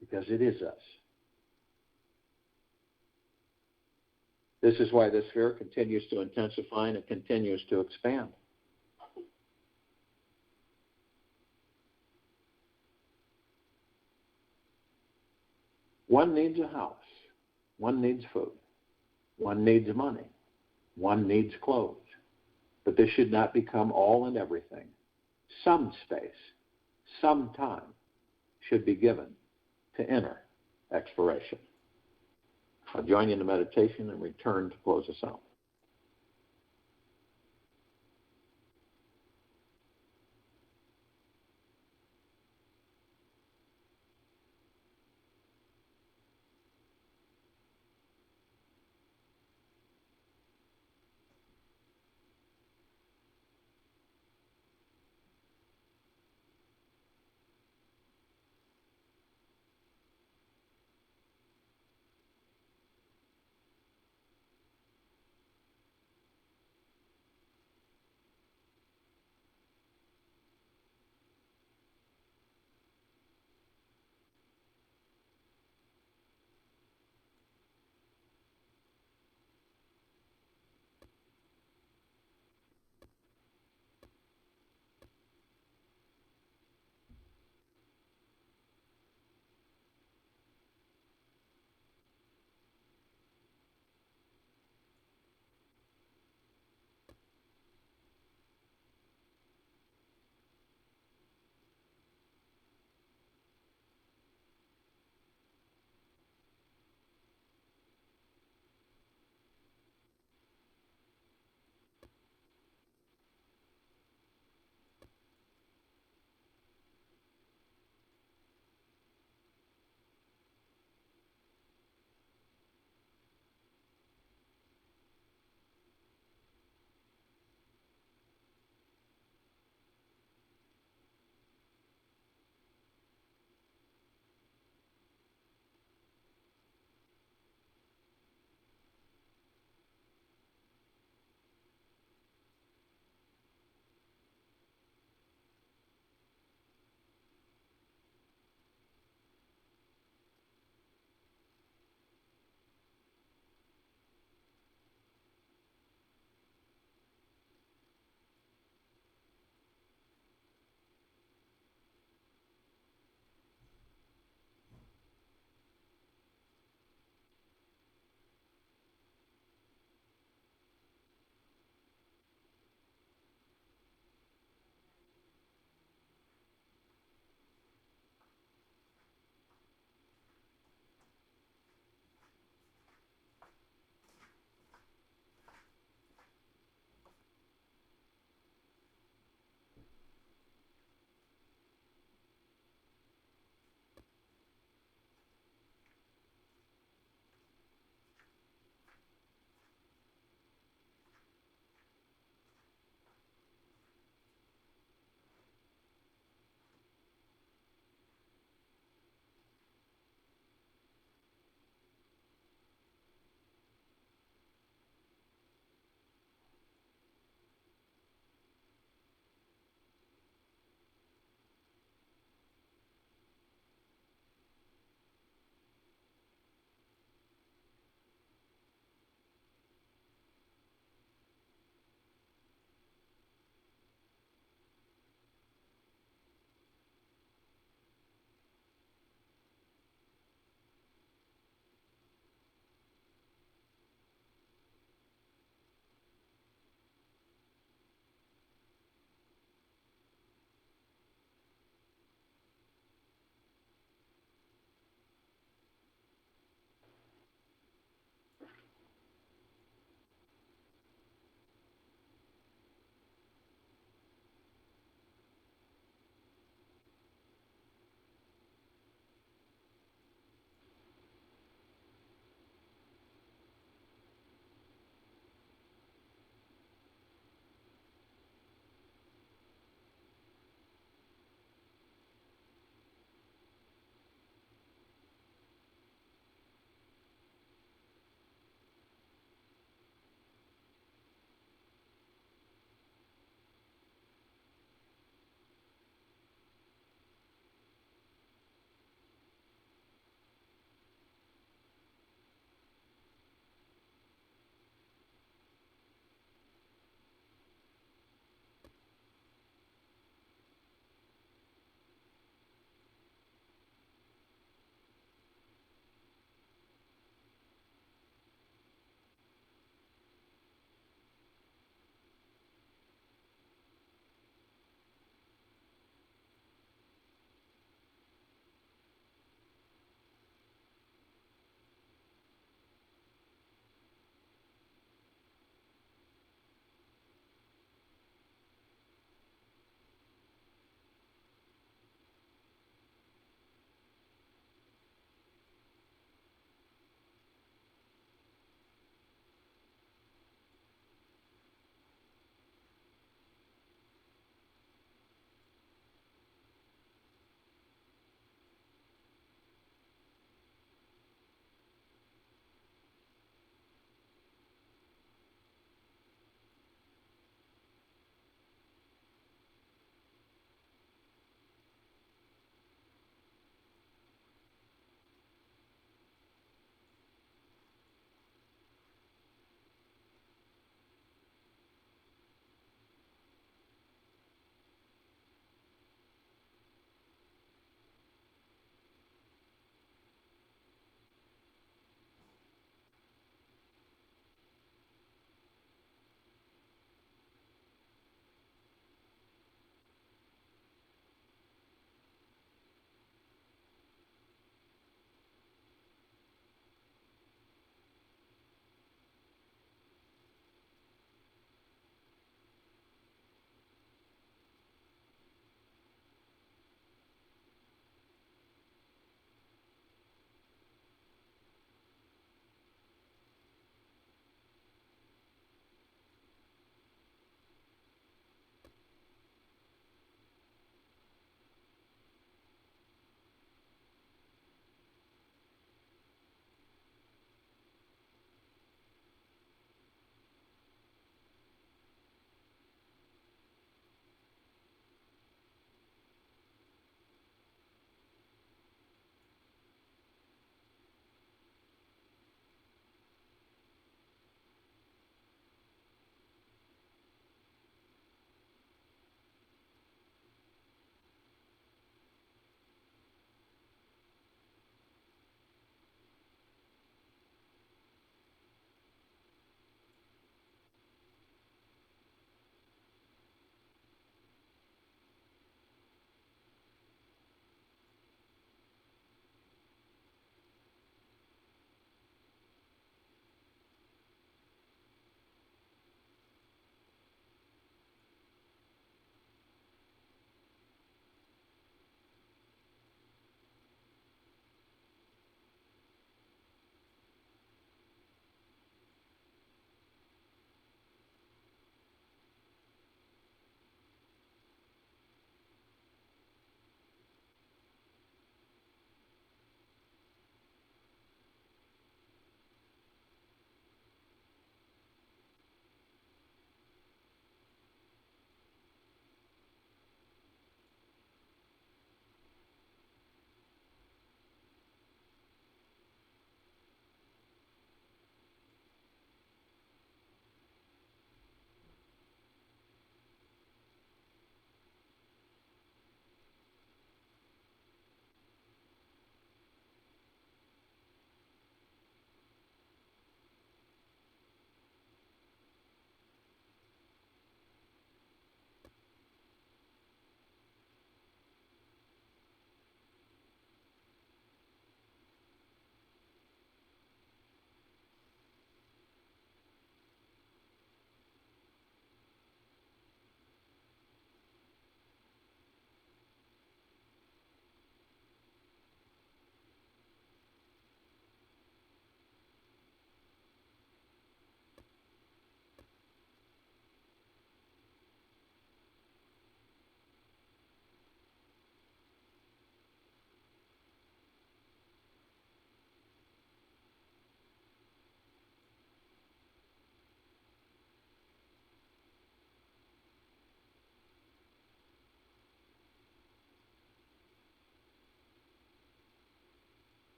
Because it is us. This is why this sphere continues to intensify and it continues to expand. One needs a house. One needs food. One needs money. One needs clothes. But this should not become all and everything. Some space, some time should be given to inner exploration. I'll join you in the meditation and return to close us out.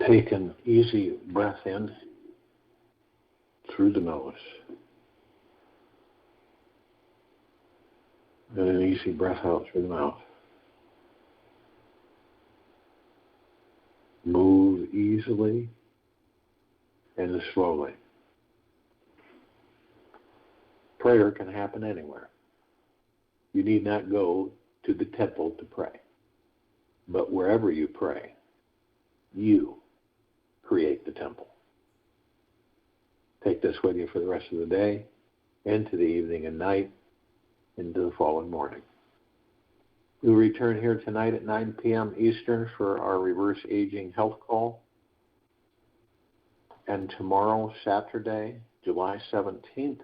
Take an easy breath in through the nose. And an easy breath out through the mouth. Move easily and slowly. Prayer can happen anywhere. You need not go to the temple to pray. But wherever you pray, you create the temple. Take this with you for the rest of the day, into the evening and night, into the following morning. We'll return here tonight at 9 p.m. Eastern for our reverse aging health call. And tomorrow, Saturday, July 17th,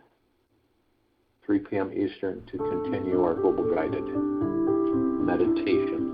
3 p.m. Eastern, to continue our global guided meditation